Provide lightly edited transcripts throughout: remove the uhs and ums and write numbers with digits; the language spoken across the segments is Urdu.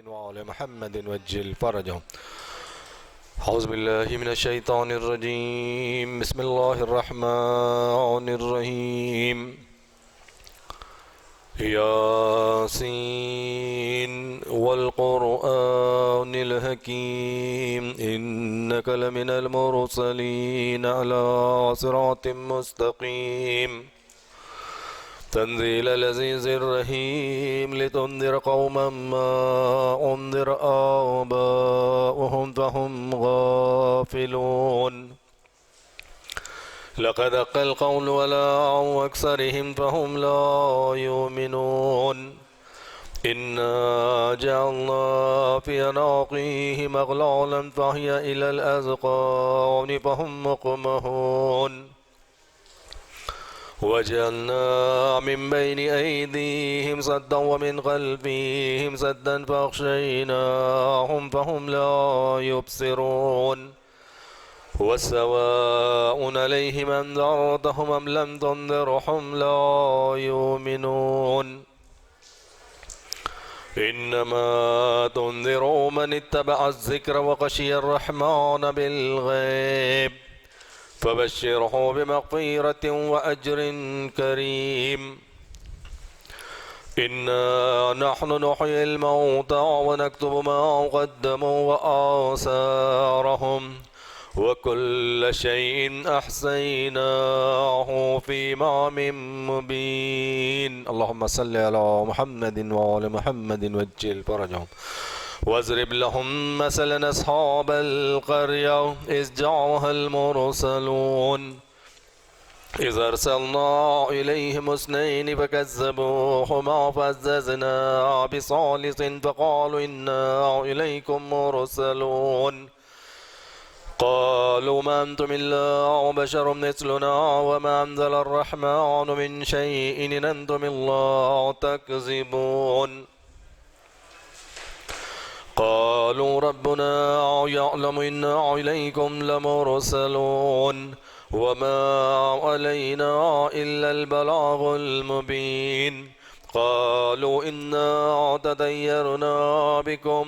وعلى محمد وجل فرجهم. أعوذ بالله من الشيطان الرجيم. بسم الله الرحمن الرحيم. ياسين والقرآن الحكيم إنك لمن المرسلين على صراط مستقيم تنزيل العزيز الرحيم لتنذر قوما ما أنذر آباؤهم فهم غافلون لقد حق القول على أكثرهم فهم لا يؤمنون إنا جعلنا في أعناقهم أغلالا فهي إلى الأذقان فهم مقمحون وجعلنا من بين أيديهم سدا ومن خلفهم سدا فأغشيناهم فهم لا يبصرون وسواء عليهم أنذرتهم أم لم تنذرهم لا يؤمنون إنما تنذر من اتبع الذكر وخشي الرحمن بالغيب فبشره بمغفرة وأجر كريم إنا نحن نحيي الموتى ونكتب ما قدموا وآثارهم وكل شيء أحصيناه في إمام مبين. اللهم صل على محمد وعلى محمد وجل فرجهم. واضرب لهم مثلا أصحاب القرية إذ جاءها المرسلون إذ أرسلنا إليهم اثنين فكذبوهما فعززنا بثالث فقالوا إنا إليكم مرسلون قالوا ما أنتم إلا بشر مثلنا وما أنزل الرحمن من شيء إن أنتم إلا تكذبون قالوا ربنا يعلم إنا إليكم لمرسلون وما علينا إلا البلاغ المبين قالوا إنا تطيرنا بكم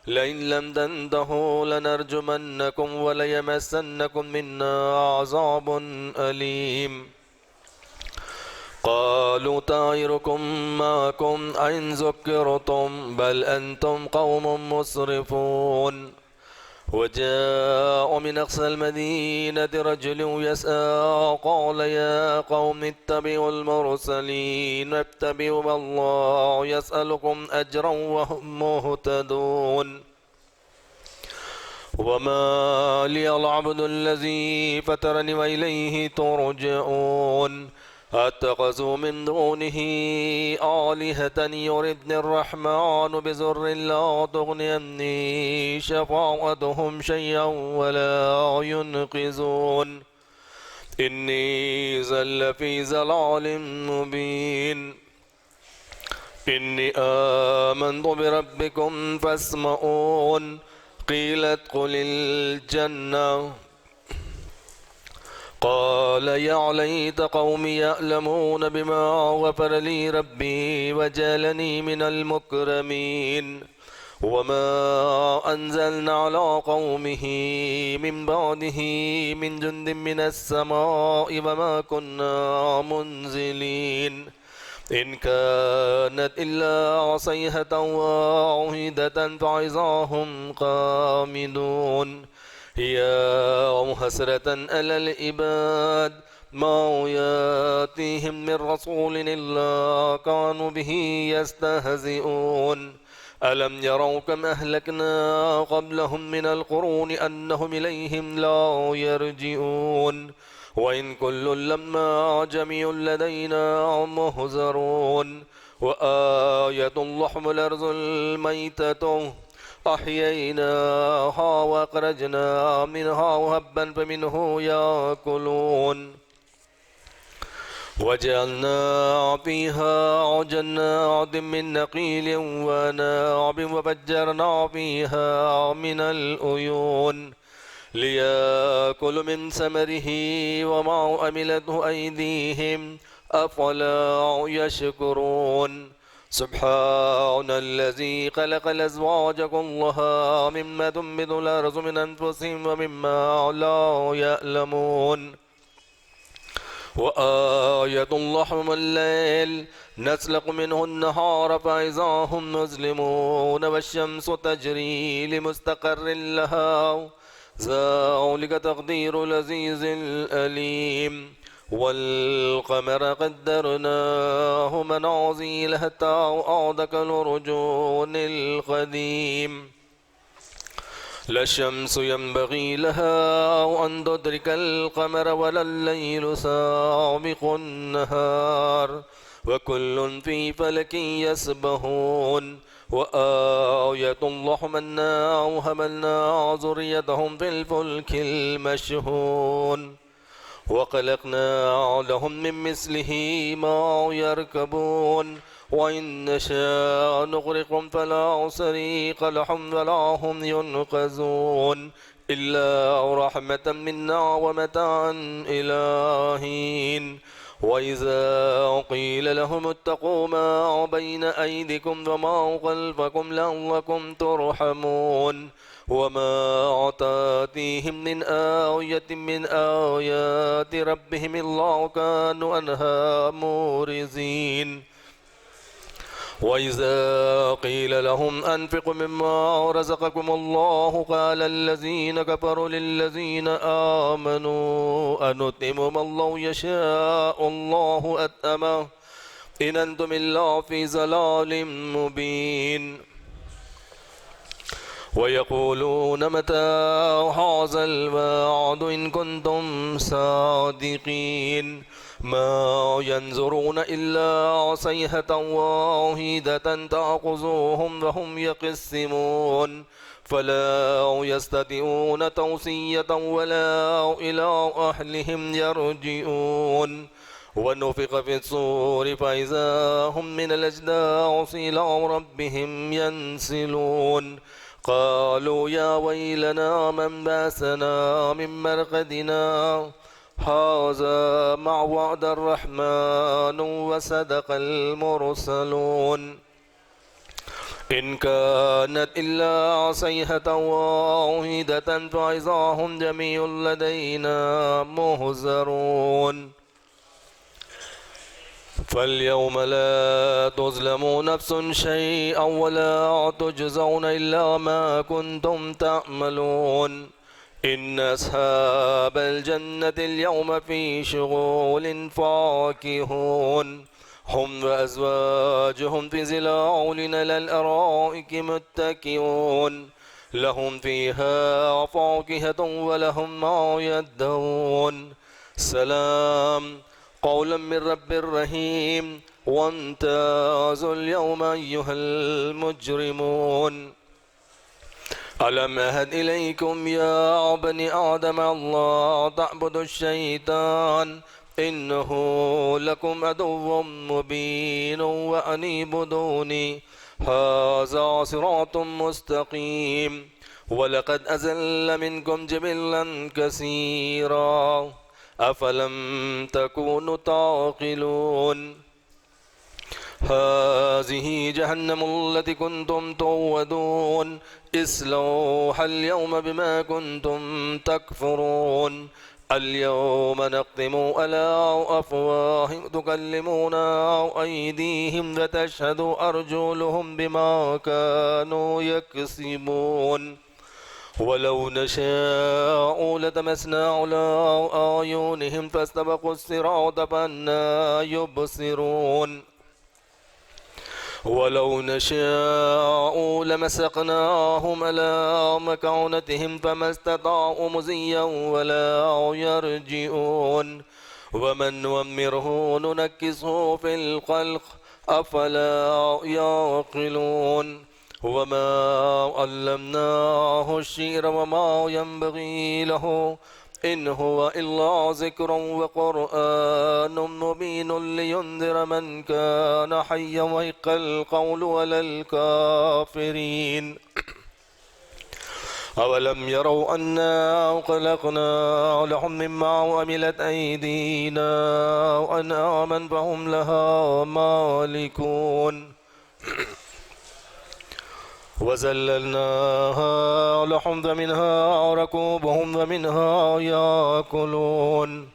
لئن لم تنتهوا لنرجمنكم وليمسنكم منا عذاب أليم قالوا طائركم معكم أئن ذكرتم بل أنتم قوم مسرفون وجاء من أقصى المدينة رجل يسعى قال يا قوم اتبعوا المرسلين اتبعوا الله يسألكم أجرا وهم مهتدون وما لي العبد الذي فطرني وإليه ترجعون أتخذوا من دونه آلهة يردن الرحمن بضر لا تغن عني شفاعتهم شيئا ولا ينقذون إني إذا في ضلال مبين إني آمنت بربكم فاسمعون قيل ادخل الجنة قال يا ليت قومي يعلمون بما غفر لي ربي وجعلني من المكرمين وما أنزلنا على قومه من بعده من جند من السماء وما كنا منزلين إن كانت إلا صيحة واحدة فإذا هم قامدون يا حسرة على العباد ما يأتيهم من رسول إلا كانوا به يستهزئون ألم يروا كم أهلكنا قبلهم من القرون أنهم إليهم لا يرجعون وإن كل لما جميع لدينا محضرون وآية اللحم الأرض الميتة أحييناها وأخرجنا منها هبا فمنه يأكلون وجعلنا فيها جنات من نخيل ونعم وفجرنا فيها من العيون ليأكلوا من ثمره وما عملته أيديهم أفلا يشكرون سبحان الذي خلق الأزواج كلها مما تنبت الأرض من أنفسهم ومما لا يعلمون وآية لهم الليل نسلق منه النهار فإذا هم مظلمون والشمس تجري لمستقر لها ذلك تقدير العزيز الأليم والقمر قدرناه منازل حتى عاد كالعرجون القديم لا الشمس ينبغي لها أن تدرك القمر ولا الليل سابق النهار وكل في فلك يسبحون وآية لهم أنا حملنا ذريتهم في الفلك المشحون وخلقنا لهم من مثله ما يركبون وإن نشاء نغرقهم فلا صريخ لهم ولا هم ينقذون إلا رحمة منا ومتاعا إلى حين وإذا قيل لهم اتقوا ما بين أيديكم وما خلفكم لعلكم ترحمون وما تأتيهم من آية من آيات ربهم إلا كانوا عنها معرضين وإذا قيل لهم أنفقوا مما رزقكم الله قال الذين كفروا للذين آمنوا أنطعم ما الله يشاء الله أطعمه إن أنتم إلا في ضلال مبين ويقولون متى هذا الوعد إن كنتم صادقين ما ينظرون إلا صيحة واحدة تأخذهم وهم يقسمون فلا يستطيعون توصية ولا إلى أهلهم يرجعون ونفخ في الصور فإذا هم من الأجداث إلى ربهم ينسلون قالوا يا ويلنا من بعثنا من مرقدنا هذا ما وعد الرحمن وصدق المرسلون إن كانت إلا صيحة واحدة فإذا هم جميع لدينا محضرون فاليوم لا تظلم نفس شيئا ولا تجزون إلا ما كنتم تعملون إن أصحاب الجنة اليوم في شغل فاكهون هم وأزواجهم في ظلال على الأرائك متكئون لهم فيها فاكهة ولهم ما يدعون سلام قولا من رب رحيم وامتازوا اليوم أيها المجرمون ألم أهد إليكم يا بني آدم الله تعبدوا الشيطان إنه لكم عدو مبين وأن اعبدوني هذا صراط مستقيم ولقد أزل منكم جبلا كثيرا أفلم تكونوا تعقلون هذه جهنم التي كنتم توعدون اصلوها اليوم بما كنتم تكفرون اليوم نختم على أفواههم تكلمنا أيديهم وتشهد أرجلهم بما كانوا يكسبون ولو نشاء لتمسنا على أعينهم فاستبقوا الصراط فأنى يبصرون ولو نشاء لمسقناهم على مكانتهم فما استطاعوا مزيا ولا يرجعون ومن نؤمره ننكسه في الخلق أفلا يعقلون وما علمناه الشعر وما ينبغي له إن هو إلا ذكر وقرآن مبين لينذر من كان حيا ويحق القول على الكافرين أولم يروا أنا خلقنا لهم مما عملت أيدينا وأنعاما فهم لها مالكون وزللناها لهم فمنها ركوبهم ومنها يأكلون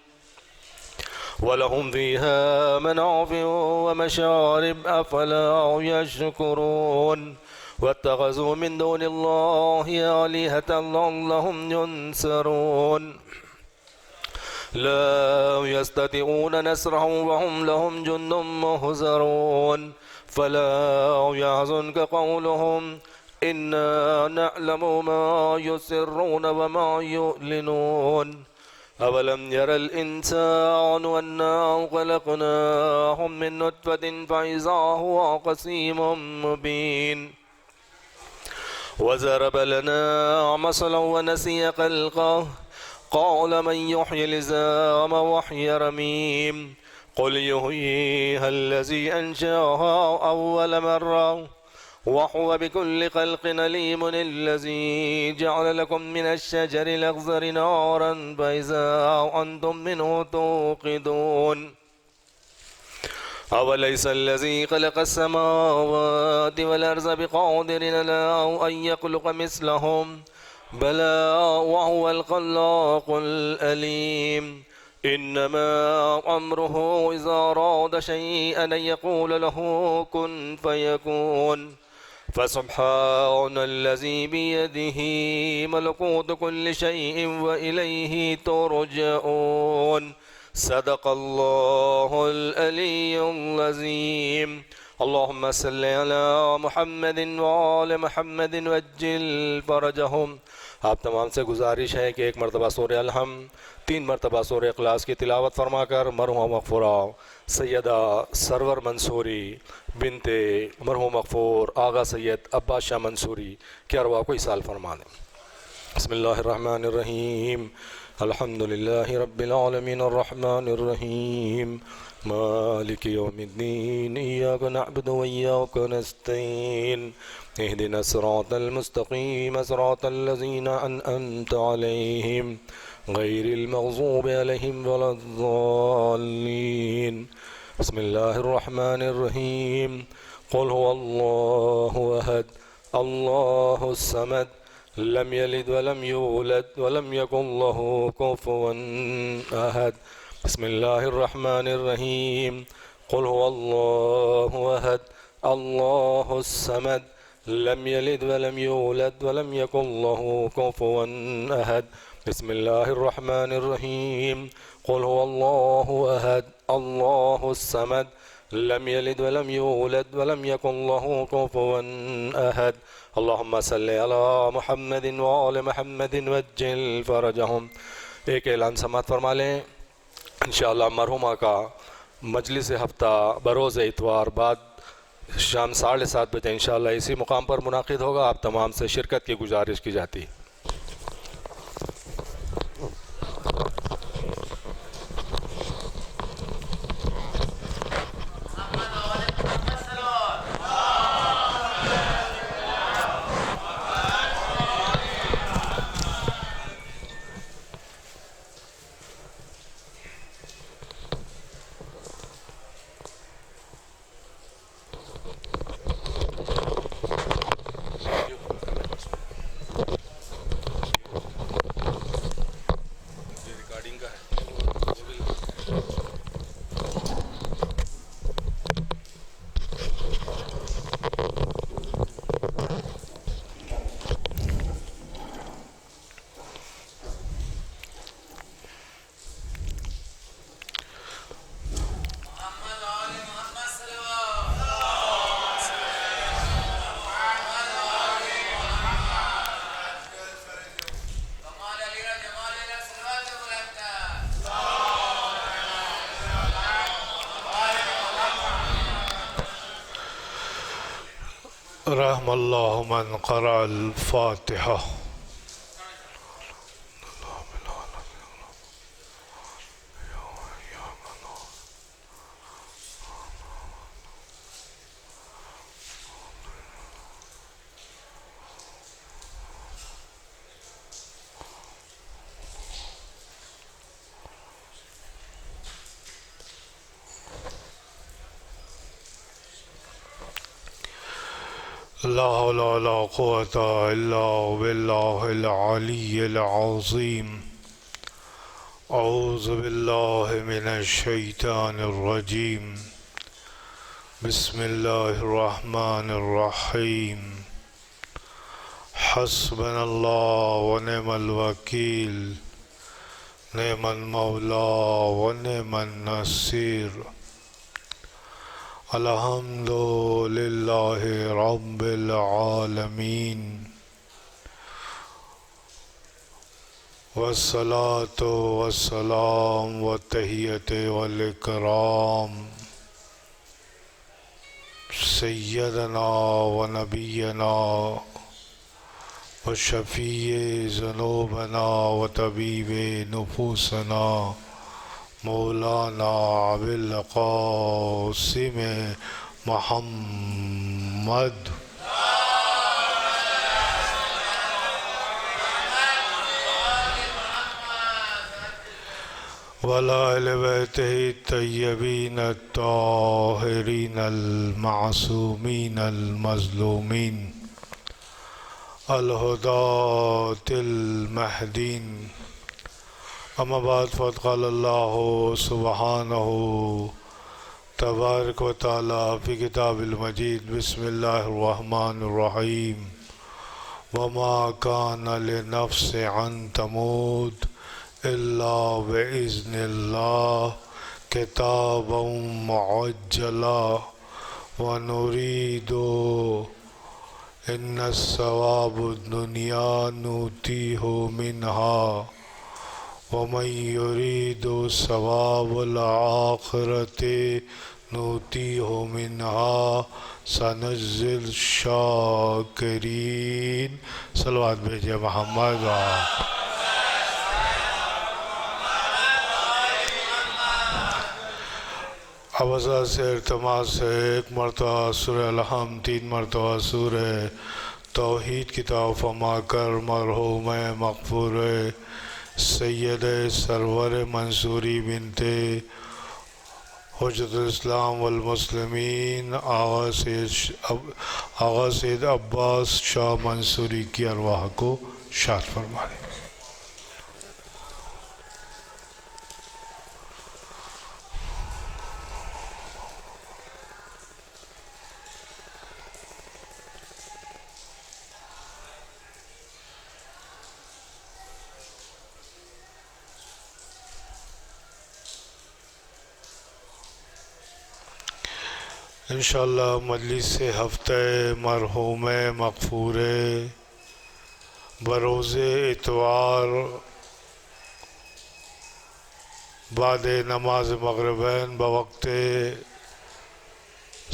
ولهم فيها منافع ومشارب أفلا يشكرون واتخذوا من دون الله آلهة لعلهم ينصرون لا يستطيعون نصرهم وهم لهم جند مهزرون فلا يحزنك قولهم إنا نعلم ما يسرون وما يعلنون أولم ير الإنسان أنا خلقناهم من نطفة فإذا هو قسيم مبين وضرب لنا مثلا ونسي خلقه قال من يحيي العظام وهي رميم قل يحييها الذي أنشأها أول مرة وهو بكل خلق عليم الذي جعل لكم من الشجر الأخضر نارا فإذا أنتم منه توقدون أوليس الذي خلق السماوات والأرض بقادر على أن يخلق مثلهم بلى وهو الخلاق الأليم إنما أمره إذا أراد شيئا أن يقول له كن فيكون فسبحان الذي بيده ملكوت كل شيء وإليه ترجعون صدق الله العلي العظيم اللهم صل على محمد وآل محمد وعجل فرجهم. آپ تمام سے گزارش ہے کہ ایک مرتبہ سورہ الحمد 3 مرتبہ سورہ اخلاص کی تلاوت فرما کر مرحوم مغفورہ سیدہ سرور منصوری بنت مرحوم مغفور آغا سید عباس شاہ منصوری کی ارواح کو اصال فرما دیں. بسم اللہ الرحمن الرحیم الحمد للہ رب العالمین الرحمن الرحیم مالک یوم الدین ایاک نعبد و ایاک نستعین اهدنا الصراط المستقیم صراط الذین انعمت علیہم غیر المغضوب علیہم ولا الضالین. بسم اللہ الرحمن الرحیم قل هو اللہ احد اللہ الصمد لم يلد ولم يولد ولم يكن له كفوا أحد. بسم الله الرحمن الرحيم قل هو الله أحد الله الصمد لم يلد ولم يولد ولم يكن له كفوا أحد. بسم الله الرحمن الرحيم قل هو الله أحد الله الصمد لم يلد ولم يولد ولم يكن له كفوا أحد. اللهم صل على محمد وآل محمد وعجل فرجهم. ایک اعلان سماعت فرما لیں. انشاءاللہ مرحومہ کا مجلس ہفتہ بروز اتوار بعد شام 7:30 بجے انشاءاللہ اسی مقام پر منعقد ہوگا. آپ تمام سے شرکت کی گزارش کی جاتی. رحم اللہ من قرأ الفاتحہ. لا حول ولا قوة إلا بالله العلي العظيم أعوذ بالله من الشيطان الرجيم بسم الله الرحمن الرحيم حسبنا الله ونعم الوكيل نعم المولى ونعم النصير الحمد لله رب العالمين والصلاة والسلام والتحية والإكرام سيدنا ونبينا وشفيع ذنوبنا وطبيب نفوسنا مولانا أبي القاسم محمد وعلى آل بيته الطيبين الطاهرين المعصومين المظلومين الهداة المهدين اما بعد فقد قال الله سبحانه تبارك وتعالى في كتاب المجيد بسم الله الرحمن الرحيم وما كان لنفس أن تموت إلا بإذن الله كتابا معجلا ونريد إن الثواب الدنيا نؤتيه منها ومن يريد ثواب الآخرة نؤتيه منها سنجزي الشاكرين صلوات بھیجئے محمد ابزا سے ارتماس سے ایک مرتبہ سورہ الحمد 3 مرتبہ سورہ توحید کی طرف فرما کر مرحوم مغفور سید سرور منصوری بنت حجت الاسلام والمسلمین آغا سید عباس شاہ منصوری کی ارواح کو شاد فرمائے انشاءاللہ مجلس ہفتہ مرحوم مغفور بروز اتوار بعد نماز مغربین بوقت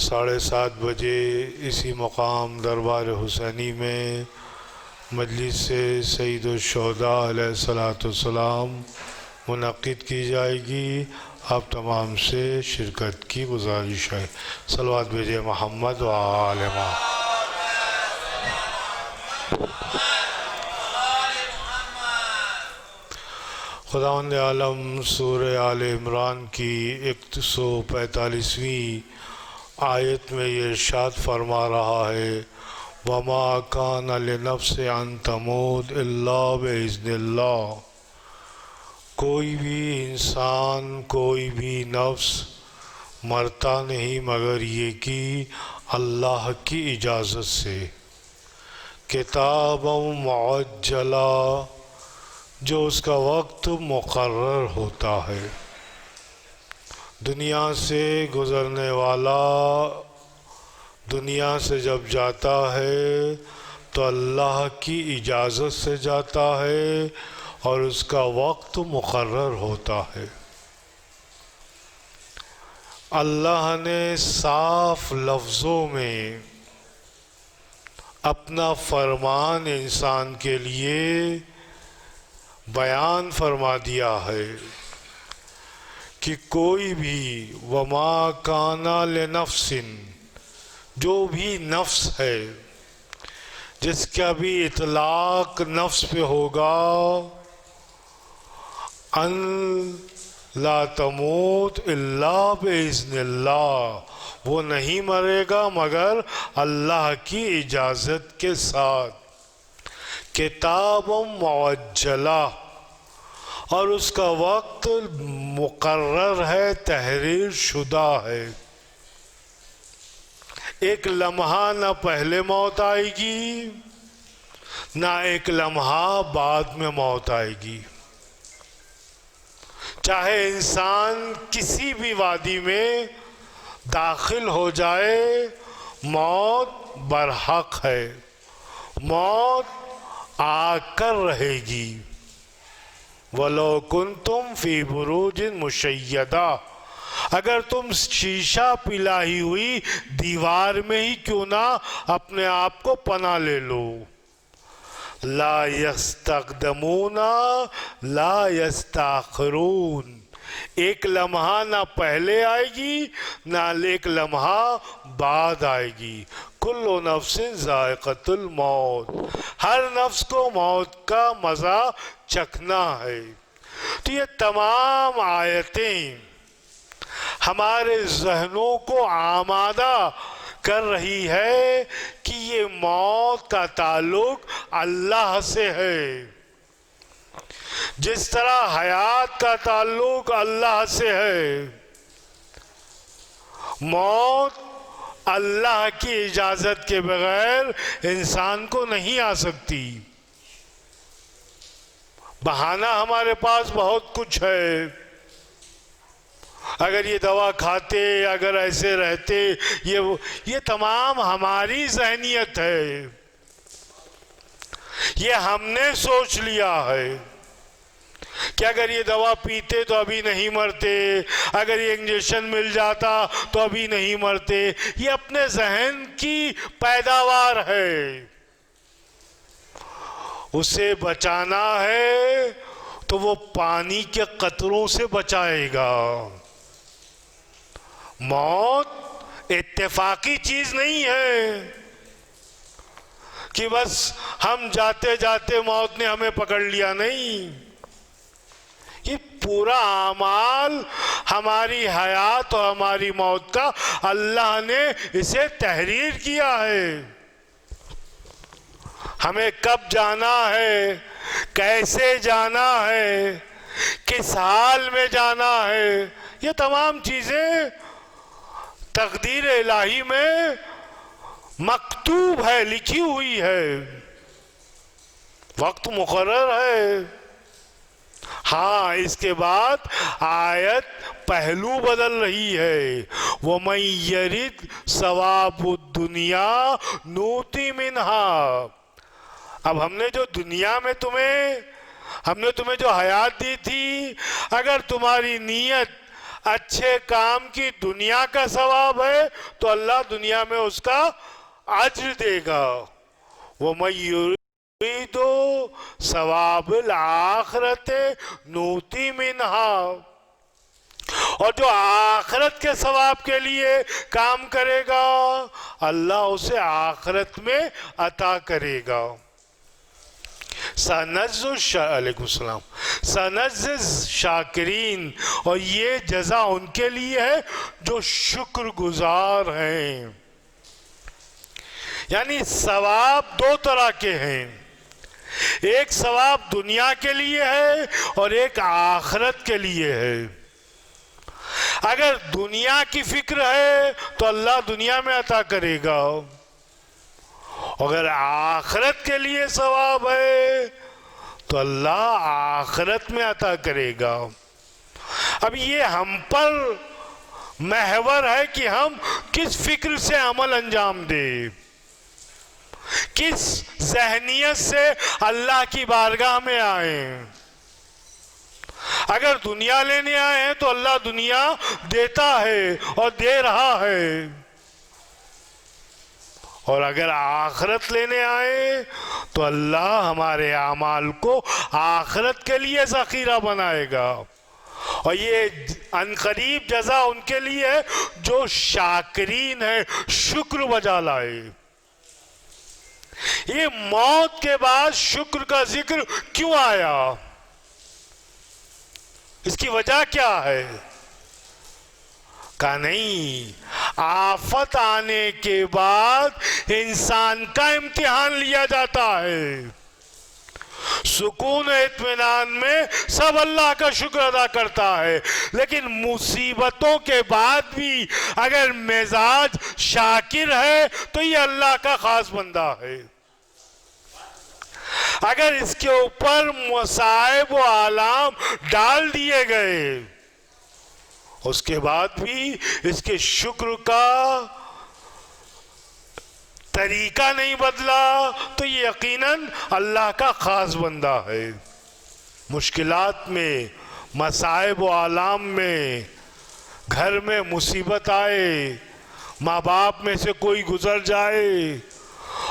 7:30 بجے اسی مقام دربار حسینی میں مجلس سید الشہداء علیہ السلام منعقد کی جائے گی آپ تمام سے شرکت کی گزارش ہے صلوات بھیجئے محمد و آل محمد خداوند عالم سورہ آل عمران کی 145ویں آیت میں یہ ارشاد فرما رہا ہے وَمَا كَانَ لِنَفْسٍ أَن تَمُوتَ إِلَّا بِإِذْنِ اللَّهِ کوئی بھی انسان کوئی بھی نفس مرتا نہیں مگر یہ کہ اللہ کی اجازت سے کتابا معجلا جو اس کا وقت مقرر ہوتا ہے دنیا سے گزرنے والا دنیا سے جب جاتا ہے تو اللہ کی اجازت سے جاتا ہے اور اس کا وقت مقرر ہوتا ہے اللہ نے صاف لفظوں میں اپنا فرمان انسان کے لیے بیان فرما دیا ہے کہ کوئی بھی وما کانا لنفس جو بھی نفس ہے جس کا بھی اطلاق نفس پہ ہوگا ان لا تموت الا باذن اللہ، وہ نہیں مرے گا مگر اللہ کی اجازت کے ساتھ۔ کتاب معجلہ، اور اس کا وقت مقرر ہے، تحریر شدہ ہے۔ ایک لمحہ نہ پہلے موت آئے گی نہ ایک لمحہ بعد میں موت آئے گی۔ چاہے انسان کسی بھی وادی میں داخل ہو جائے، موت برحق ہے، موت آ کر رہے گی۔ وَلَوْ كُنْتُمْ فِي بُرُوجٍ مُشَيَّدَةٍ، اگر تم شیشہ پلائی ہوئی دیوار میں ہی کیوں نہ اپنے آپ کو پناہ لے لو۔ لا یستقدمون لا یستاخرون، ایک لمحہ نہ پہلے آئے گی نہ ایک لمحہ بعد آئے گی۔ کل نفس ذائقۃ الموت، ہر نفس کو موت کا مزہ چکھنا ہے۔ تو یہ تمام آیتیں ہمارے ذہنوں کو آمادہ کر رہی ہے کہ یہ موت کا تعلق اللہ سے ہے، جس طرح حیات کا تعلق اللہ سے ہے۔ موت اللہ کی اجازت کے بغیر انسان کو نہیں آ سکتی۔ بہانہ ہمارے پاس بہت کچھ ہے، اگر یہ دوا کھاتے، اگر ایسے رہتے، یہ تمام ہماری ذہنیت ہے، یہ ہم نے سوچ لیا ہے کہ اگر یہ دوا پیتے تو ابھی نہیں مرتے، اگر یہ انجیکشن مل جاتا تو ابھی نہیں مرتے۔ یہ اپنے ذہن کی پیداوار ہے، اسے بچانا ہے تو وہ پانی کے قطروں سے بچائے گا۔ موت اتفاقی چیز نہیں ہے کہ بس ہم جاتے جاتے موت نے ہمیں پکڑ لیا، نہیں، یہ پورا اعمال ہماری حیات اور ہماری موت کا اللہ نے اسے تحریر کیا ہے۔ ہمیں کب جانا ہے، کیسے جانا ہے، کس حال میں جانا ہے، یہ تمام چیزیں تقدیر الہی میں مکتوب ہے، لکھی ہوئی ہے، وقت مقرر ہے۔ ہاں، اس کے بعد آیت پہلو بدل رہی ہے، وَمَن يَرِدْ ثَوَابَ الدُّنْيَا نُؤْتِ مِنْهَا۔ اب ہم نے جو دنیا میں ہم نے تمہیں جو حیات دی تھی، اگر تمہاری نیت اچھے کام کی دنیا کا ثواب ہے تو اللہ دنیا میں اس کا اجر دے گا۔ وَمَن يُرِدْ ثَوَابَ الْآخِرَةِ نُؤْتِ مِنْهَا، اور جو آخرت کے ثواب کے لیے کام کرے گا اللہ اسے آخرت میں عطا کرے گا۔ علیکم السلام، سنجزی شاکرین، اور یہ جزا ان کے لیے ہے جو شکر گزار ہیں۔ یعنی ثواب دو طرح کے ہیں، ایک ثواب دنیا کے لیے ہے اور ایک آخرت کے لیے ہے۔ اگر دنیا کی فکر ہے تو اللہ دنیا میں عطا کرے گا، اگر آخرت کے لیے ثواب ہے تو اللہ آخرت میں عطا کرے گا۔ اب یہ ہم پر محور ہے کہ ہم کس فکر سے عمل انجام دیں، کس ذہنیت سے اللہ کی بارگاہ میں آئیں۔ اگر دنیا لینے آئے ہیں تو اللہ دنیا دیتا ہے اور دے رہا ہے، اور اگر آخرت لینے آئے تو اللہ ہمارے اعمال کو آخرت کے لیے ذخیرہ بنائے گا، اور یہ عنقریب جزا ان کے لیے ہے جو شاکرین ہے، شکر بجا لائے۔ یہ موت کے بعد شکر کا ذکر کیوں آیا؟ اس کی وجہ کیا ہے؟ کہا نہیں، آفت آنے کے بعد انسان کا امتحان لیا جاتا ہے۔ سکون و اطمینان میں سب اللہ کا شکر ادا کرتا ہے، لیکن مصیبتوں کے بعد بھی اگر مزاج شاکر ہے تو یہ اللہ کا خاص بندہ ہے۔ اگر اس کے اوپر مصائب و آلام ڈال دیے گئے اس کے بعد بھی اس کے شکر کا طریقہ نہیں بدلا تو یہ یقیناً اللہ کا خاص بندہ ہے۔ مشکلات میں، مصائب و آلام میں، گھر میں مصیبت آئے، ماں باپ میں سے کوئی گزر جائے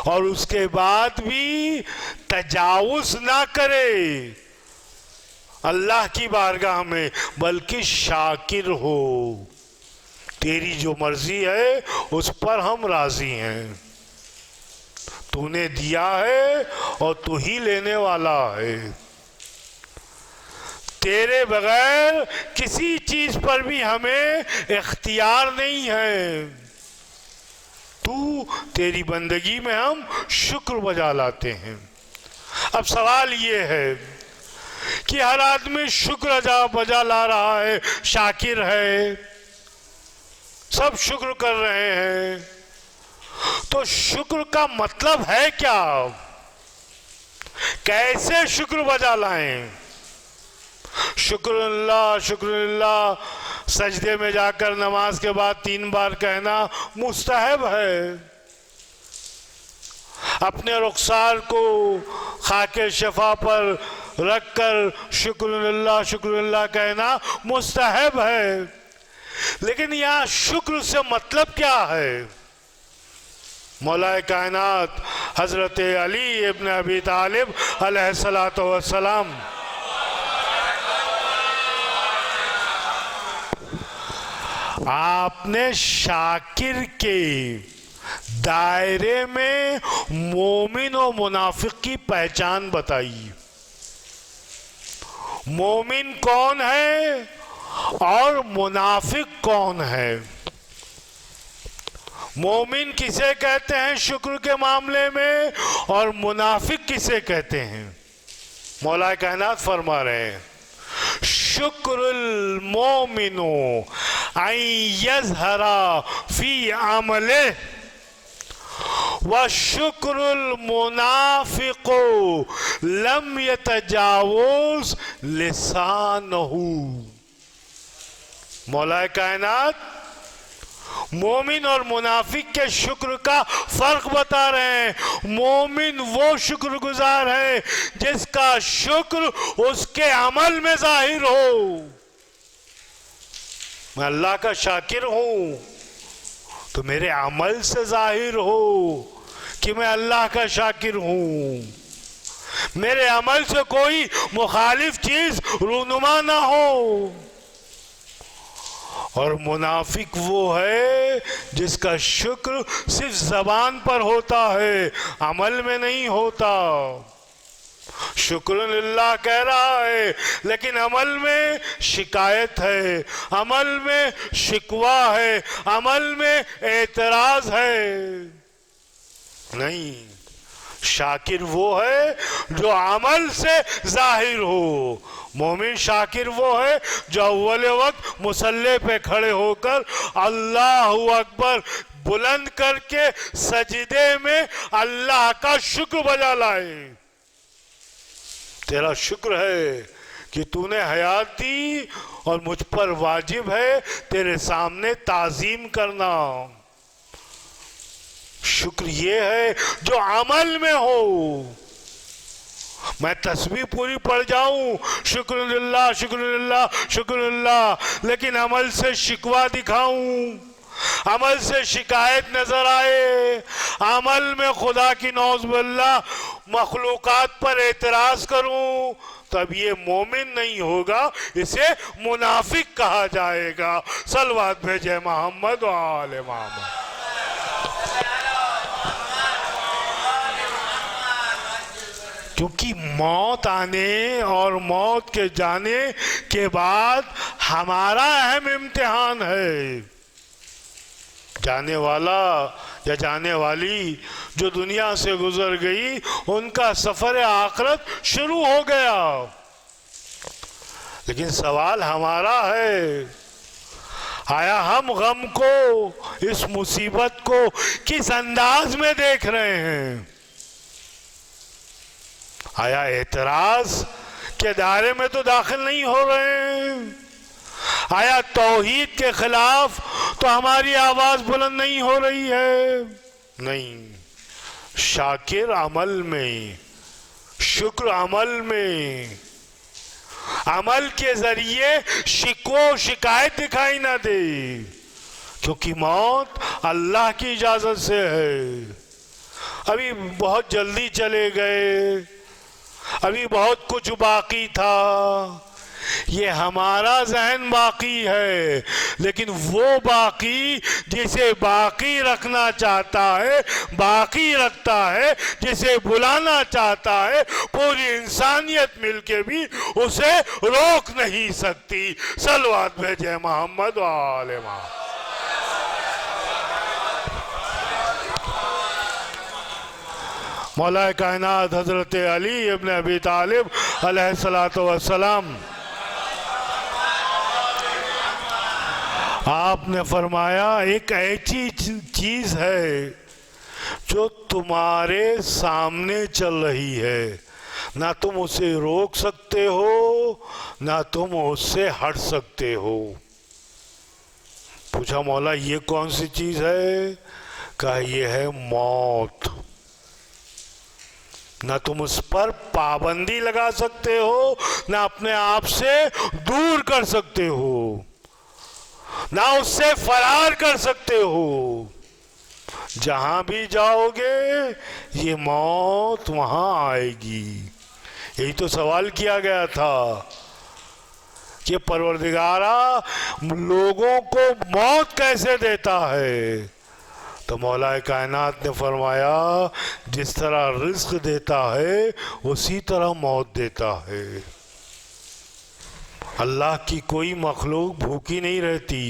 اور اس کے بعد بھی تجاوز نہ کرے اللہ کی بارگاہ میں، بلکہ شاکر ہو، تیری جو مرضی ہے اس پر ہم راضی ہیں، تو نے دیا ہے اور تو ہی لینے والا ہے، تیرے بغیر کسی چیز پر بھی ہمیں اختیار نہیں ہے، تو تیری بندگی میں ہم شکر بجا لاتے ہیں۔ اب سوال یہ ہے کہ ہر آدمی شکر بجا لا رہا ہے، شاکر ہے، سب شکر کر رہے ہیں، تو شکر کا مطلب ہے کیا؟ کیسے شکر بجا لائیں؟ شکر اللہ شکر اللہ سجدے میں جا کر نماز کے بعد 3 بار کہنا مستحب ہے، اپنے رخسار کو خاک شفا پر رکھ کر شکر اللہ کہنا مستحب ہے، لیکن یہاں شکر سے مطلب کیا ہے؟ مولا کائنات حضرت علی ابن ابی طالب علیہ السلام آپ نے شاکر کے دائرے میں مومن و منافق کی پہچان بتائی۔ مومن کون ہے اور منافق کون ہے؟ مومن کسے کہتے ہیں شکر کے معاملے میں اور منافق کسے کہتے ہیں؟ مولا کائنات فرما رہے ہیں شکر المومن ان یظہر فی عملہ وشکر المنافق لم یتجاوز لسانہ۔ مولا کائنات مومن اور منافق کے شکر کا فرق بتا رہے ہیں۔ مومن وہ شکر گزار ہے جس کا شکر اس کے عمل میں ظاہر ہو۔ میں اللہ کا شاکر ہوں تو میرے عمل سے ظاہر ہو کہ میں اللہ کا شاکر ہوں، میرے عمل سے کوئی مخالف چیز رونما نہ ہو۔ اور منافق وہ ہے جس کا شکر صرف زبان پر ہوتا ہے، عمل میں نہیں ہوتا۔ شکر اللہ کہہ رہا ہے لیکن عمل میں شکایت ہے، عمل میں شکوہ ہے، عمل میں اعتراض ہے۔ نہیں، شاکر وہ ہے جو عمل سے ظاہر ہو۔ مومن شاکر وہ ہے جو اول وقت مصلی پہ کھڑے ہو کر اللہ اکبر بلند کر کے سجدے میں اللہ کا شکر بجا لائے۔ تیرا شکر ہے کہ تو نے حیات دی اور مجھ پر واجب ہے تیرے سامنے تعظیم کرنا۔ شکر یہ ہے جو عمل میں ہو۔ میں تسبیح پوری پڑھ جاؤں شکر اللہ شکر اللہ شکر اللہ، لیکن عمل سے شکوہ دکھاؤں، عمل سے شکایت نظر آئے، عمل میں خدا کی نعوذ باللہ مخلوقات پر اعتراض کروں، تب یہ مومن نہیں ہوگا، اسے منافق کہا جائے گا۔ صلوات بھیجے محمد و آل محمد۔ کیونکہ موت آنے اور موت کے جانے کے بعد ہمارا اہم امتحان ہے. جانے والا یا جانے والی جو دنیا سے گزر گئی ان کا سفر آخرت شروع ہو گیا. لیکن سوال ہمارا ہے، آیا ہم غم کو، اس مصیبت کو کس انداز میں دیکھ رہے ہیں؟ آیا اعتراض کے دائرے میں تو داخل نہیں ہو رہے ہیں؟ آیا توحید کے خلاف تو ہماری آواز بلند نہیں ہو رہی ہے؟ نہیں. شاکر عمل میں، شکر عمل میں، عمل کے ذریعے شکوہ و شکایت دکھائی نہ دے، کیونکہ موت اللہ کی اجازت سے ہے. ابھی بہت جلدی چلے گئے، ابھی بہت کچھ باقی تھا، یہ ہمارا ذہن باقی ہے، لیکن وہ باقی جسے باقی رکھنا چاہتا ہے باقی رکھتا ہے، جسے بلانا چاہتا ہے پوری انسانیت مل کے بھی اسے روک نہیں سکتی. صلوات بھیجے محمد و آل محمد. مولا کائنات حضرت علی ابن ابی طالب علیہ السلام، آپ نے فرمایا ایک ایسی چیز ہے جو تمہارے سامنے چل رہی ہے، نہ تم اسے روک سکتے ہو نہ تم اس سے ہٹ سکتے ہو. پوچھا مولا یہ کون سی چیز ہے؟ کہا یہ ہے موت. نہ تم اس پر پابندی لگا سکتے ہو نہ اپنے آپ سے دور کر سکتے ہو، نہ اس سے فرار کر سکتے ہو. جہاں بھی جاؤ گے یہ موت وہاں آئے گی. یہی تو سوال کیا گیا تھا کہ پروردگارا لوگوں کو موت کیسے دیتا ہے؟ تو مولا کائنات نے فرمایا جس طرح رزق دیتا ہے اسی طرح موت دیتا ہے. اللہ کی کوئی مخلوق بھوکی نہیں رہتی.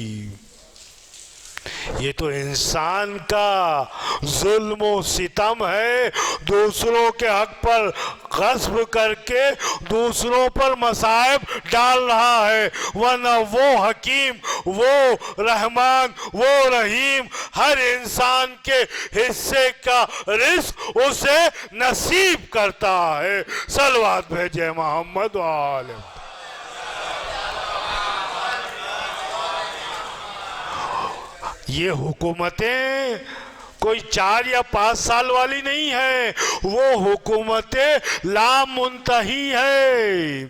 یہ تو انسان کا ظلم و ستم ہے، دوسروں کے حق پر غصب کر کے دوسروں پر مصائب ڈال رہا ہے. ورنہ وہ حکیم، وہ رحمان، وہ رحیم ہر انسان کے حصے کا رزق اسے نصیب کرتا ہے. صلوات بھیجے محمد و آل محمد. یہ حکومتیں کوئی 4 یا 5 سال والی نہیں ہے، وہ حکومتیں لامنتہی ہے.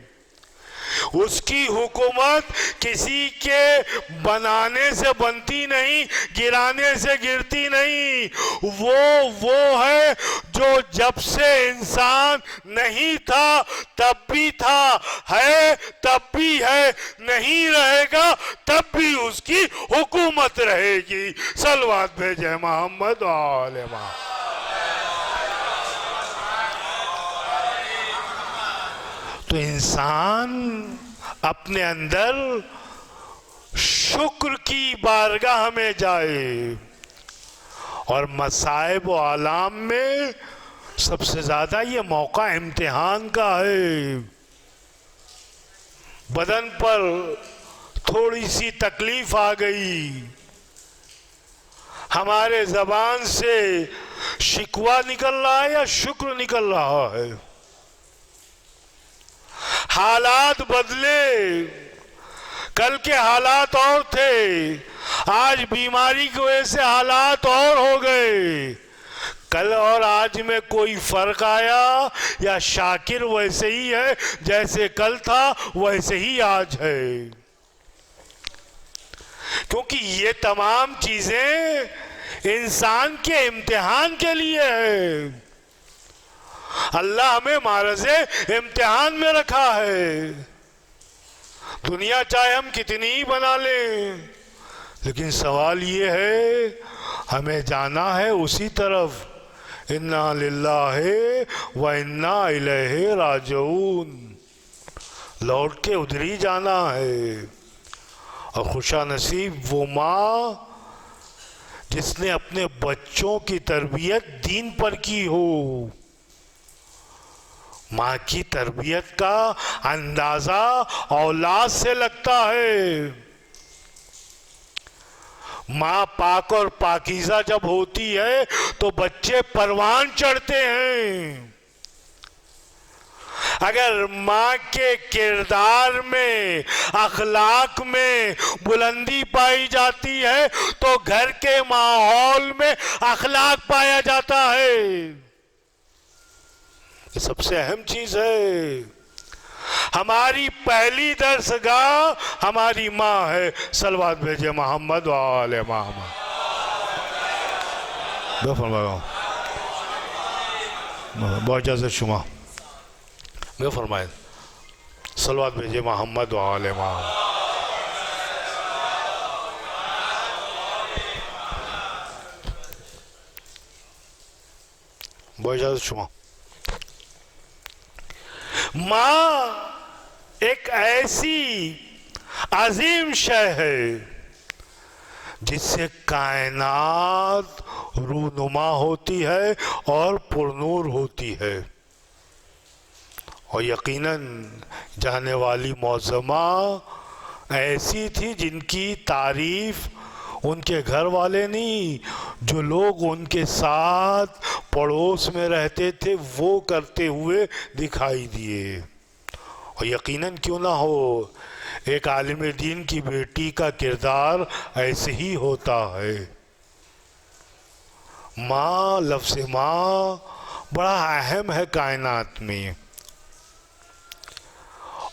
اس کی حکومت کسی کے بنانے سے بنتی نہیں، گرانے سے گرتی نہیں. وہ ہے جو جب سے انسان نہیں تھا تب بھی تھا، ہے تب بھی ہے، نہیں رہے گا تب بھی اس کی حکومت رہے گی. صلوات بھیجے محمد و آل محمد. تو انسان اپنے اندر شکر کی بارگاہ میں جائے، اور مصائب و آلام میں سب سے زیادہ یہ موقع امتحان کا ہے. بدن پر تھوڑی سی تکلیف آ گئی، ہمارے زبان سے شکوہ نکل رہا ہے یا شکر نکل رہا ہے؟ حالات بدلے، کل کے حالات اور تھے، آج بیماری کی وجہ سے حالات اور ہو گئے. کل اور آج میں کوئی فرق آیا یا شاکر ویسے ہی ہے جیسے کل تھا ویسے ہی آج ہے؟ کیونکہ یہ تمام چیزیں انسان کے امتحان کے لیے ہے. اللہ ہمیں معرض امتحان میں رکھا ہے. دنیا چاہے ہم کتنی ہی بنا لیں، لیکن سوال یہ ہے ہمیں جانا ہے اسی طرف انا للہ و انا الیہ راجعون، لوٹ کے ادھر ہی جانا ہے۔ اور خوشا نصیب وہ ماں جس نے اپنے بچوں کی تربیت دین پر کی ہو۔ ماں کی تربیت کا اندازہ اولاد سے لگتا ہے۔ ماں پاک اور پاکیزہ جب ہوتی ہے تو بچے پروان چڑھتے ہیں۔ اگر ماں کے کردار میں، اخلاق میں بلندی پائی جاتی ہے تو گھر کے ماحول میں اخلاق پایا جاتا ہے۔ یہ سب سے اہم چیز ہے۔ ہماری پہلی درسگاہ ہماری ماں ہے۔ صلوات بھیجے محمد و آل محمد۔ دو فرمایا بہت اجازت شما میں فرمائے صلوات بھیجے محمد و آل محمد۔ بہت اجازت شما۔ ماں ایک ایسی عظیم شے ہے جس سے کائنات رونما ہوتی ہے اور پرنور ہوتی ہے، اور یقیناً جانے والی معظمہ ایسی تھی جن کی تعریف ان کے گھر والے نہیں، جو لوگ ان کے ساتھ پڑوس میں رہتے تھے وہ کرتے ہوئے دکھائی دیے۔ اور یقیناً کیوں نہ ہو، ایک عالم دین کی بیٹی کا کردار ایسے ہی ہوتا ہے۔ ماں، لفظ ماں بڑا اہم ہے کائنات میں،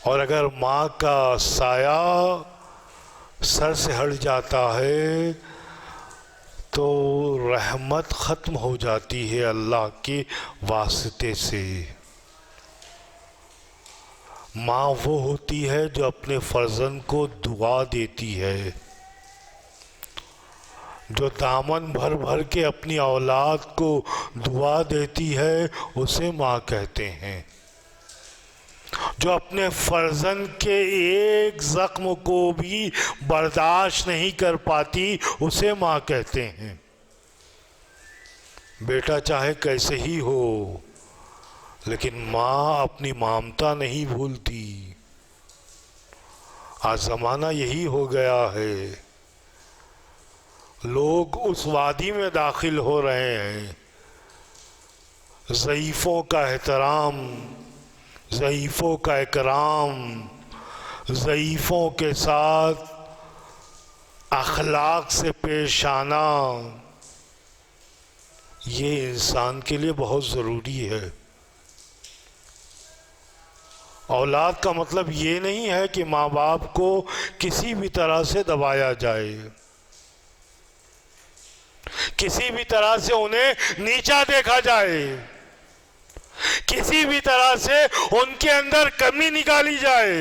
اور اگر ماں کا سایہ سر سے ہٹ جاتا ہے تو رحمت ختم ہو جاتی ہے اللہ کے واسطے سے۔ ماں وہ ہوتی ہے جو اپنے فرزند کو دعا دیتی ہے، جو دامن بھر بھر کے اپنی اولاد کو دعا دیتی ہے اسے ماں کہتے ہیں۔ جو اپنے فرزند کے ایک زخم کو بھی برداشت نہیں کر پاتی اسے ماں کہتے ہیں۔ بیٹا چاہے کیسے ہی ہو لیکن ماں اپنی مامتا نہیں بھولتی۔ آج زمانہ یہی ہو گیا ہے، لوگ اس وادی میں داخل ہو رہے ہیں، ضعیفوں کا احترام، ضعیفوں کا اکرام، ضعیفوں کے ساتھ اخلاق سے پیش آنا، یہ انسان کے لیے بہت ضروری ہے۔ اولاد کا مطلب یہ نہیں ہے کہ ماں باپ کو کسی بھی طرح سے دبایا جائے، کسی بھی طرح سے انہیں نیچا دیکھا جائے، کسی بھی طرح سے ان کے اندر کمی نکالی جائے۔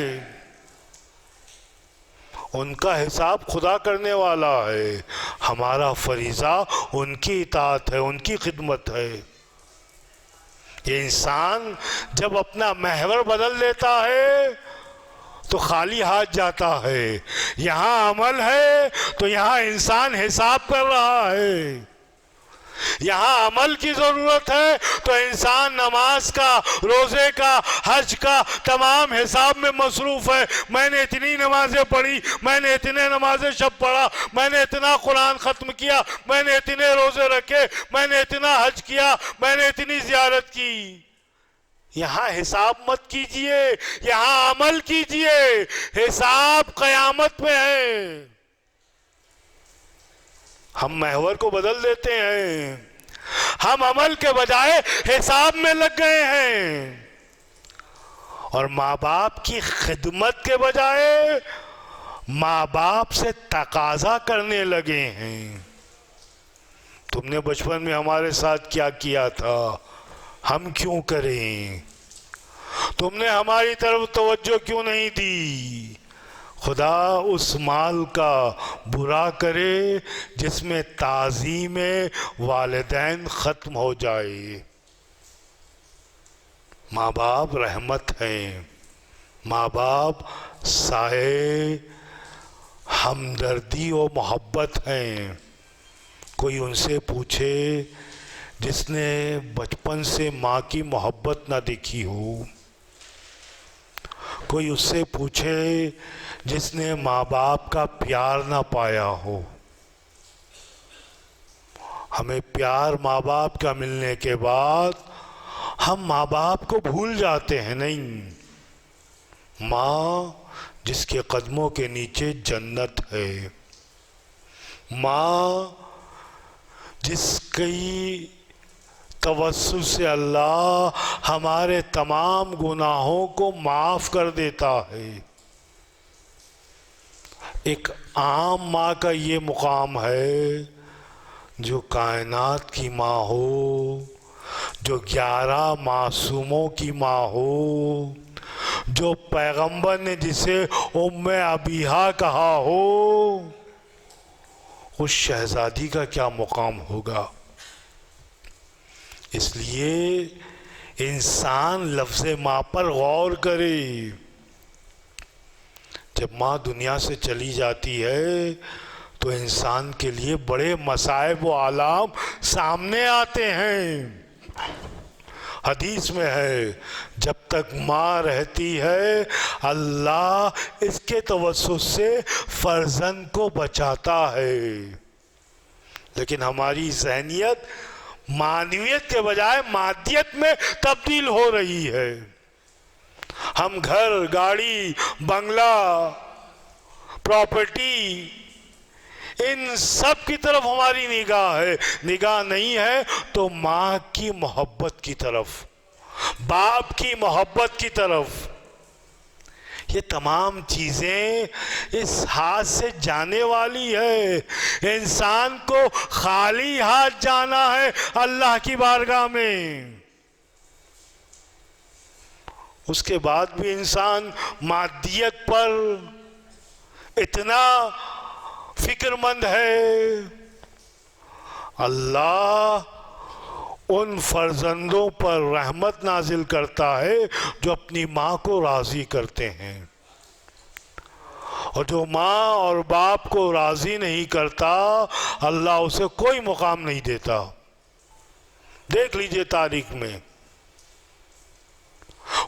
ان کا حساب خدا کرنے والا ہے، ہمارا فریضہ ان کی اطاعت ہے، ان کی خدمت ہے۔ یہ انسان جب اپنا محور بدل لیتا ہے تو خالی ہاتھ جاتا ہے۔ یہاں عمل ہے تو یہاں انسان حساب کر رہا ہے، یہاں عمل کی ضرورت ہے تو انسان نماز کا، روزے کا، حج کا تمام حساب میں مصروف ہے۔ میں نے اتنی نمازیں پڑھی، میں نے اتنے نمازیں شب پڑھا، میں نے اتنا قرآن ختم کیا، میں نے اتنے روزے رکھے، میں نے اتنا حج کیا، میں نے اتنی زیارت کی۔ یہاں حساب مت کیجئے، یہاں عمل کیجئے، حساب قیامت میں ہے۔ ہم محور کو بدل دیتے ہیں، ہم عمل کے بجائے حساب میں لگ گئے ہیں، اور ماں باپ کی خدمت کے بجائے ماں باپ سے تقاضا کرنے لگے ہیں۔ تم نے بچپن میں ہمارے ساتھ کیا کیا تھا، ہم کیوں کریں؟ تم نے ہماری طرف توجہ کیوں نہیں دی؟ خدا اس مال کا برا کرے جس میں تعظیم والدین ختم ہو جائے۔ ماں باپ رحمت ہیں، ماں باپ سائے ہمدردی و محبت ہیں۔ کوئی ان سے پوچھے جس نے بچپن سے ماں کی محبت نہ دیکھی ہو، کوئی اس سے پوچھے جس نے ماں باپ کا پیار نہ پایا ہو۔ ہمیں پیار ماں باپ کا ملنے کے بعد ہم ماں باپ کو بھول جاتے ہیں، نہیں۔ ماں جس کے قدموں کے نیچے جنت ہے، ماں جس کی توسط سے اللہ ہمارے تمام گناہوں کو معاف کر دیتا ہے۔ ایک عام ماں کا یہ مقام ہے جو کائنات کی ماں ہو، جو 11 معصوموں کی ماں ہو، جو پیغمبر نے جسے ام ابیہا کہا ہو، اس شہزادی کا کیا مقام ہوگا۔ اس لیے انسان لفظ ماں پر غور کرے۔ جب ماں دنیا سے چلی جاتی ہے تو انسان کے لیے بڑے مصائب و آلام سامنے آتے ہیں۔ حدیث میں ہے جب تک ماں رہتی ہے اللہ اس کے توسط سے فرزند کو بچاتا ہے، لیکن ہماری ذہنیت معنویت کے بجائے مادیت میں تبدیل ہو رہی ہے۔ ہم گھر، گاڑی، بنگلہ، پراپرٹی، ان سب کی طرف ہماری نگاہ ہے۔ نگاہ نہیں ہے تو ماں کی محبت کی طرف، باپ کی محبت کی طرف۔ یہ تمام چیزیں اس ہاتھ سے جانے والی ہے۔ انسان کو خالی ہاتھ جانا ہے اللہ کی بارگاہ میں۔ اس کے بعد بھی انسان مادیت پر اتنا فکر مند ہے۔ اللہ ان فرزندوں پر رحمت نازل کرتا ہے جو اپنی ماں کو راضی کرتے ہیں، اور جو ماں اور باپ کو راضی نہیں کرتا اللہ اسے کوئی مقام نہیں دیتا۔ دیکھ لیجئے تاریخ میں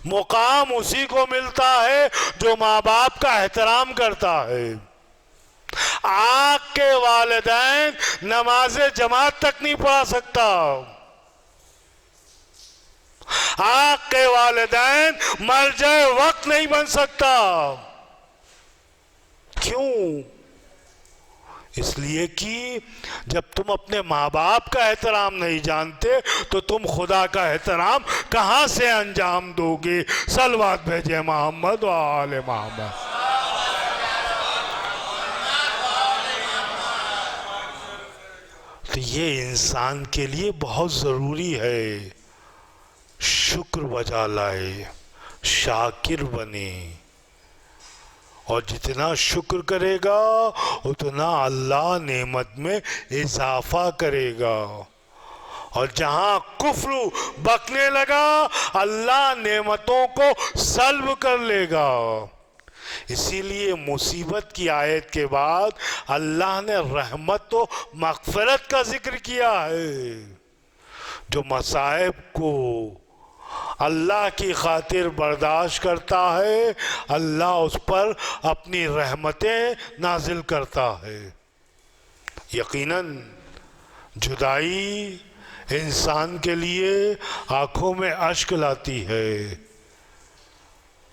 مقام اسی کو ملتا ہے جو ماں باپ کا احترام کرتا ہے۔ آگ کے والدین نماز جماعت تک نہیں پڑھا سکتا، آگ کے والدین مرجع وقت نہیں بن سکتا۔ کیوں؟ اس لیے کہ جب تم اپنے ماں باپ کا احترام نہیں جانتے تو تم خدا کا احترام کہاں سے انجام دو گے؟ صلوات بھیجے محمد و آل محمد۔ تو یہ انسان کے لیے بہت ضروری ہے شکر بجا لائے، شاکر بنے، اور جتنا شکر کرے گا اتنا اللہ نعمت میں اضافہ کرے گا، اور جہاں کفر بکنے لگا اللہ نعمتوں کو سلب کر لے گا۔ اسی لیے مصیبت کی آیت کے بعد اللہ نے رحمت و مغفرت کا ذکر کیا ہے۔ جو مصائب کو اللہ کی خاطر برداشت کرتا ہے اللہ اس پر اپنی رحمتیں نازل کرتا ہے۔ یقیناً جدائی انسان کے لیے آنکھوں میں اشک لاتی ہے۔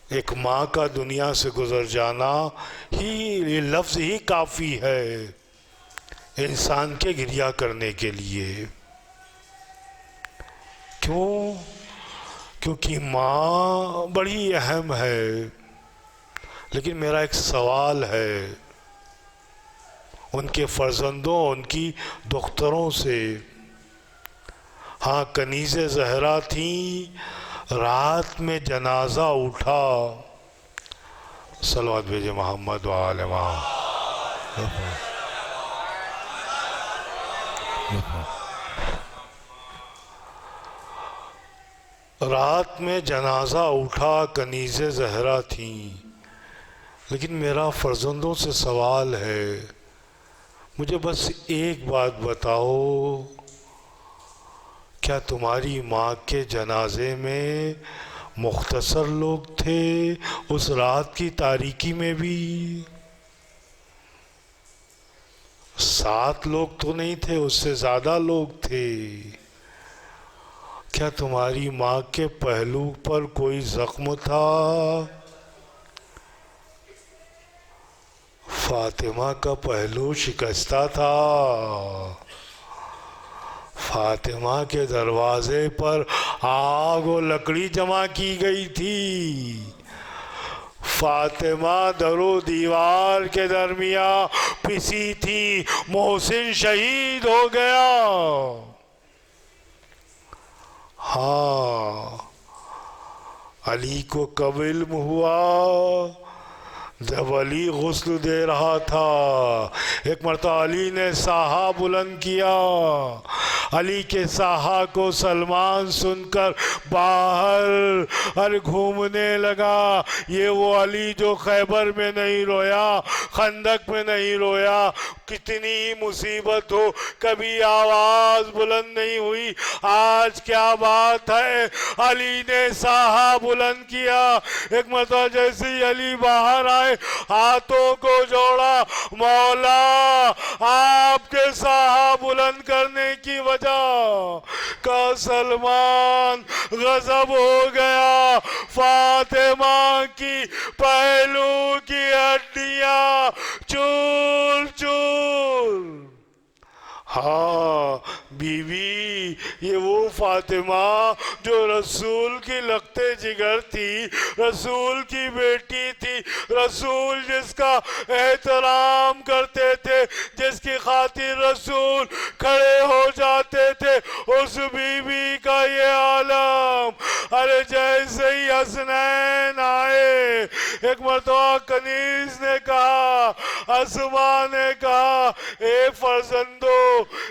ایک ماں کا دنیا سے گزر جانا ہی یہ لفظ ہی کافی ہے انسان کے گریہ کرنے کے لیے۔ کیوں؟ کیونکہ ماں بڑی اہم ہے۔ لیکن میرا ایک سوال ہے ان کے فرزندوں، ان کی دختروں سے۔ ہاں کنیز زہرا تھیں، رات میں جنازہ اٹھا صلوات بھیجے محمد و آل محمد۔ رات میں جنازہ اٹھا، کنیز زہرا تھیں، لیکن میرا فرزندوں سے سوال ہے، مجھے بس ایک بات بتاؤ، کیا تمہاری ماں کے جنازے میں مختصر لوگ تھے اس رات کی تاریکی میں بھی؟ 7 لوگ تو نہیں تھے، اس سے زیادہ لوگ تھے۔ کیا تمہاری ماں کے پہلو پر کوئی زخم تھا؟ فاطمہ کا پہلو شکستہ تھا، فاطمہ کے دروازے پر آگ و لکڑی جمع کی گئی تھی، فاطمہ در و دیوار کے درمیان پسی تھی، محسن شہید ہو گیا۔ ہاں، علی کو کب علم ہوا؟ جب علی غسل دے رہا تھا، ایک مرتبہ علی نے ساہا بلند کیا، علی کے ساہا کو سلمان سن کر باہر گھومنے لگا، یہ وہ علی جو خیبر میں نہیں رویا، خندق میں نہیں رویا، کتنی مصیبت ہو کبھی آواز بلند نہیں ہوئی، آج کیا بات ہے؟ علی نے ساہا بلند کیا۔ ایک مرتبہ جیسے ہی علی باہر آئے، ہاتھوں کو جوڑا، مولا آپ کے ساہا بلند کرنے کی وجہ کا سلمان غضب ہو گیا، فاطمہ کی پہلو کی ہڈیاں چور چور۔ ہاں بیوی، یہ وہ فاطمہ جو رسول کی لگتے جگر تھی، رسول کی بیٹی تھی، رسول جس کا احترام کرتے تھے، جس کی خاطر رسول کھڑے ہو جاتے تھے، اس بیوی کا یہ عالم۔ ارے جیسے ہی حسنین آئے، ایک مرتبہ کنیز نے کہا، اسماء نے کہا، اے فرزندو،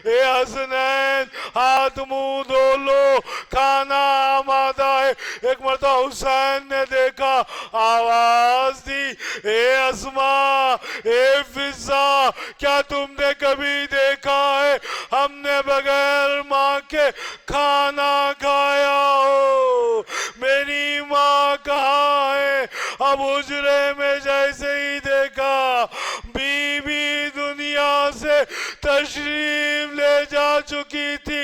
اے حسنین، ہاتھ منہ دھو لو، کھانا آمادہ ہے۔ ایک مرتبہ حسین نے دیکھا، آواز دی، اے اسماء، اے فضہ، کیا تم نے کبھی دیکھا ہے ہم نے بغیر ماں کے کھانا کھایا ہو؟ میری ماں کہاں ہے؟ اب حجرے میں جیسے ہی دیکھا، بی بی دنیا سے تشریف لے جا چکی تھی،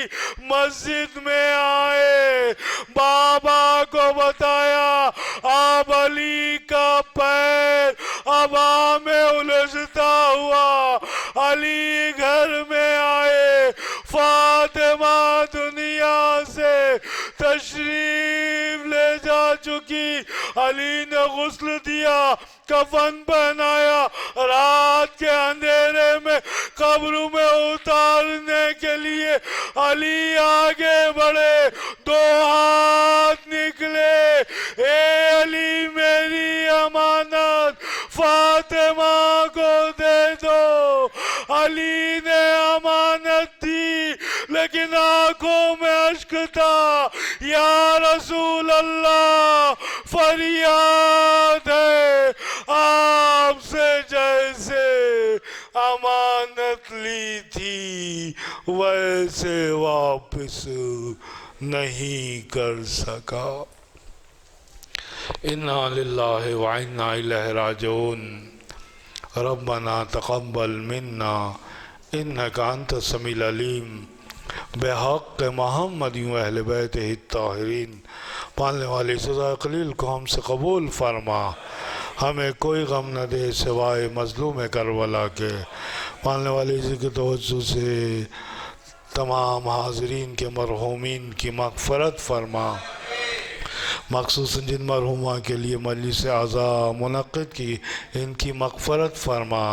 مسجد میں آئے، بابا کو بتایا، اب علی کا پیر ہوا میں الجھتا ہوا، علی گھر میں آئے، فاطمہ دنیا سے تشریف لے جا چکی، علی نے غسل دیا، کفن پہنایا، رات کے اندھیرے میں قبر میں اتارنے کے لیے علی آگے بڑھے، 2 ہاتھ نکلے، اے علی میری امانت فاطمہ کو دے دو۔ علی نے امانت دی، لیکن آنکھوں میں اشک تھا، یا رسول اللہ، فریاد ہے، آپ سے جیسے امانت لی تھی ویسے واپس نہیں کر سکا۔ انا للہ و انا الیہ راجعون۔ ربنا تقبل منا انک انت السمیع العلیم، بحق محمد و اہل بیتہ الطاہرین۔ پالنے والی سزا قلیل کو ہم سے قبول فرما، ہمیں کوئی غم نہ دے سوائے مظلوم کربلا کے۔ پالنے والی ذکر توجہ سے تمام حاضرین کے مرحومین کی مغفرت فرما، مخصوصاً جن مرحومہ کے لیے مجلس اعزاء منعقد کی، ان کی مغفرت فرما،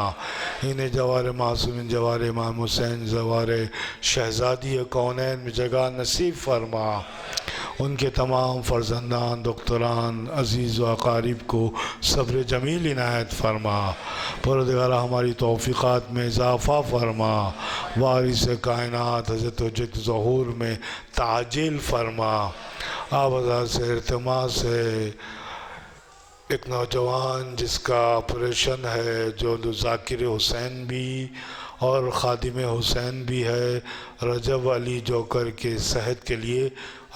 انہیں جوار معصومین، جوار امام حسین، جوار شہزادی کونین میں جگہ نصیب فرما، ان کے تمام فرزندان دختران عزیز و اقارب کو صبر جمیل عنایت فرما۔ پروردگارہ ہماری توفیقات میں اضافہ فرما، وارث کائنات حضرت حجت ظہور میں تعجیل فرما۔ آپ حضرات سے التماس ہے، ایک نوجوان جس کا آپریشن ہے، جو ذاکر حسین بھی اور خادم حسین بھی ہے، رجب علی جوکر کے صحت کے لیے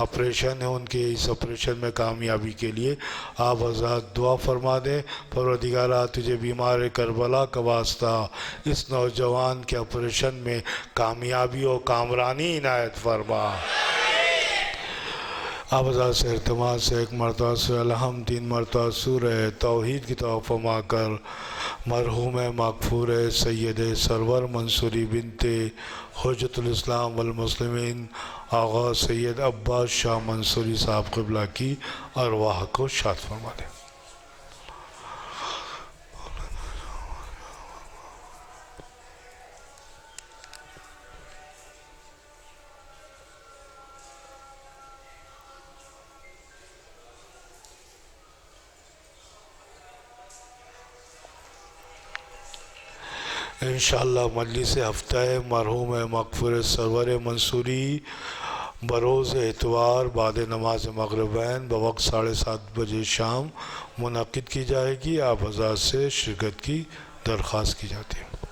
آپریشن ہے، ان کے اس آپریشن میں کامیابی کے لیے آپ حضرات دعا فرما دیں۔ پروردگارہ تجھے بیمار کربلا کا واسطہ اس نوجوان کے آپریشن میں کامیابی و کامرانی عنایت فرما۔ آپ حضرات سے التماس ہے، ایک مرتبہ سورہ الحمد، 3 مرتبہ سورہ توحید کی توبہ فرما کر مرحوم مغفور سید سرور منصوری بنت حجت الاسلام والمسلمین آغا سید عباس شاہ منصوری صاحب قبلہ کی ارواح کو شاد فرما دیں۔ انشاءاللہ مجلس ہفتہ مرحوم مغفور سرور منصوری بروز اتوار بعد نماز مغربین بوقت 7:30 بجے شام منعقد کی جائے گی۔ آپ حضرات سے شرکت کی درخواست کی جاتی ہے۔